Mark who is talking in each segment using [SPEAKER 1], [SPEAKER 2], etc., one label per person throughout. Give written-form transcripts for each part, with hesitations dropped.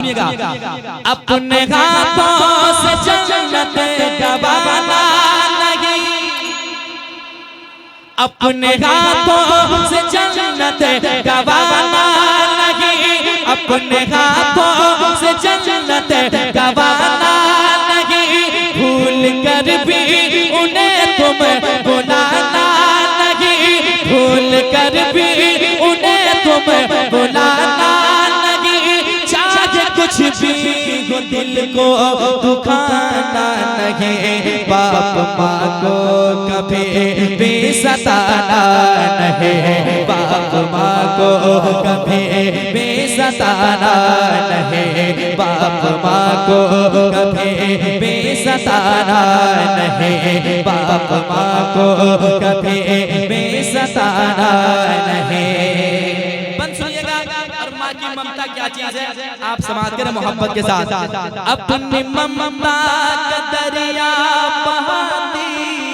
[SPEAKER 1] अपने हाथों से जन्नत गवाना नहीं, अपने हाथों से जन्नत गवाना नहीं, अपने हाथों से जन्नत गवाना नहीं, भूल कर भी उन्हें तुम बुलाना नहीं, भूल कर भी उन्हें तुम बुलाना कुछ भी वो दिल को दुखाना नहीं, बाप माँ को कभी भी सताना नहीं, बाप माँ को कभी भी सताना नहीं, बाप माँ को कभी भी सताना नहीं, बाप माँ को कभी भी सताना नहीं। की ममता क्या चीज है, आप समाज करें मोहब्बत के साथ। अपनी ममता का दरिया बहाती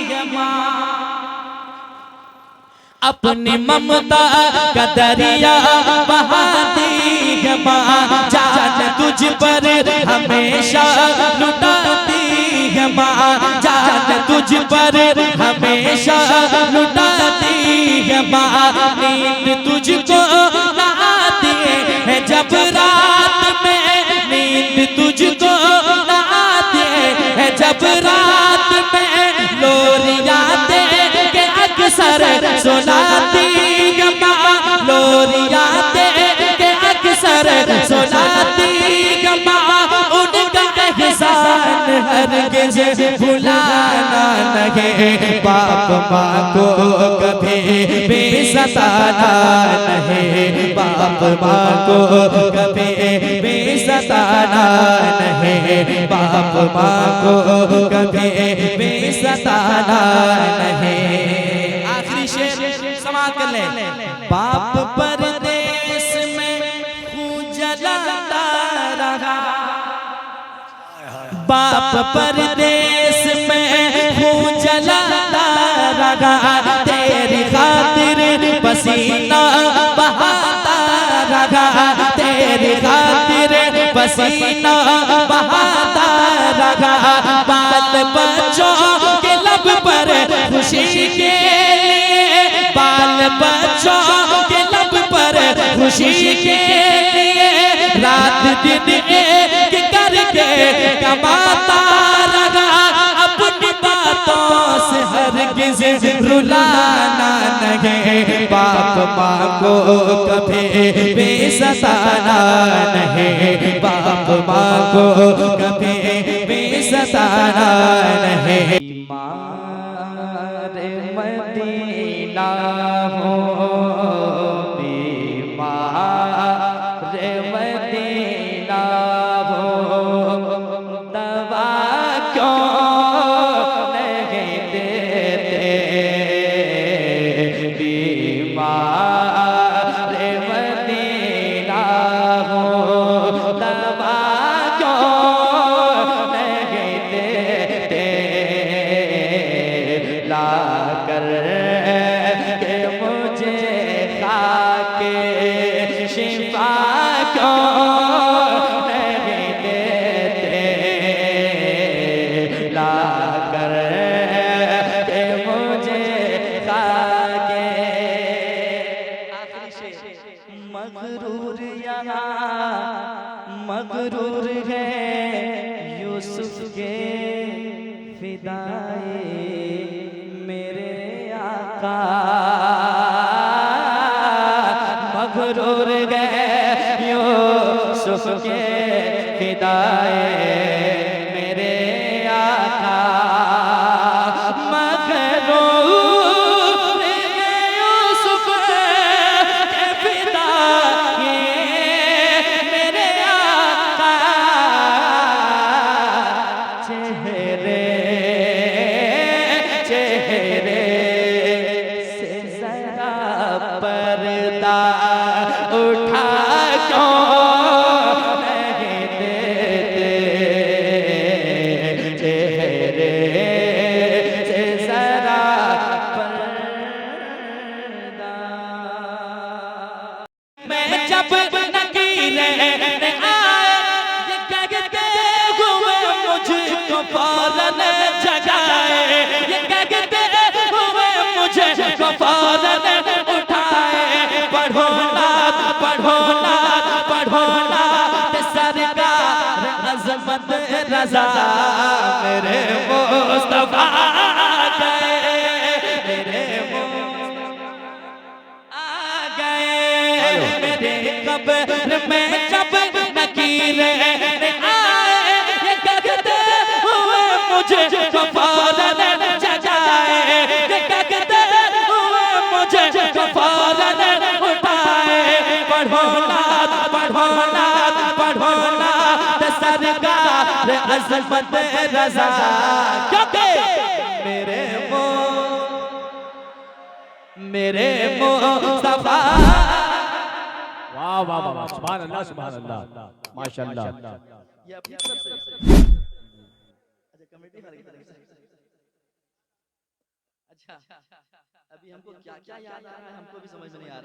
[SPEAKER 1] है माँ, अपनी ममता का दरिया बहाती है माँ, जान तुझ पर हमेशा लुटाती है माँ, जान तुझ पर हमेशा लुटाती है माँ, नींद तुझको जब रात में, नींद तुझको आती है जब रात में, लोरियां दे के अक्सर सुनाती है माँ, लोरियां दे के अक्सर सुनाती है माँ, उनका एहसान हरगिज़ भुलाना नहीं, बाप माँ को कभी भी सताना नहीं, बाप माँ को कभी भी सताना नहीं, बाप माँ को कभी भी सताना नहीं। आखिरी शेर समाप्त कर ले। बाप परदेश में खून जलाता रहा, बाप परदेश में खून जलाता रहा, तेरी खातिर पसीना बहाता रहा, तेरी खातिर पसीना बहाता रहा, बाल बच्चों के लब पर खुशी के लिए, बाल बच्चों के लब पर खुशी के लिए, रात दिन एक करके कमाता रहा, अपनी बातों से हरगिज़ रुलाना नहीं, बाप माँ को कभी भी सताना नहीं, बाप माँ को कभी भी सताना नहीं। बीमार मदीना हो, बीमार मदीना हो, दवा क्यों नहीं देते, बीमार मदीना हो, दवा क्यों नहीं देते, ला कर के मुझे खाके शिफा क्यों नहीं देते, ला कर के मुझे खाके। मगरूर यहाँ मगरूर है यूसुफ के फिदाए मेरे आका, मगरूर है यूसुफ के फिदाए मेरे आका, मगरूर है यूसुफ के फिदाए मेरे आका, चेहरे चेहरे से जरा पर्दा उठा क्यों नहीं देते, अज़मत रज़ा मेरे मुस्तफा गए, मेरे आ गए, मेरे कब्र में जब नकीर आए, ये कहते हुए मुझे फौरन जगाए, ये कहते हुए मुझे फौरन उठाए। पढ़ो नात, पढ़ो नात, पढ़ो नात सरकार अज़मत रज़ा, क्योंकि मेरे मुस्तफा।
[SPEAKER 2] वाह वाह वाह, सुभान अल्लाह, सुभान अल्लाह, माशाअल्लाह।
[SPEAKER 1] ये अपनी तरफ से अच्छा कमेटी वाले की तरफ से। अच्छा अभी हमको क्या क्या याद आ रहा है हमको भी समझ में नहीं आ रहा।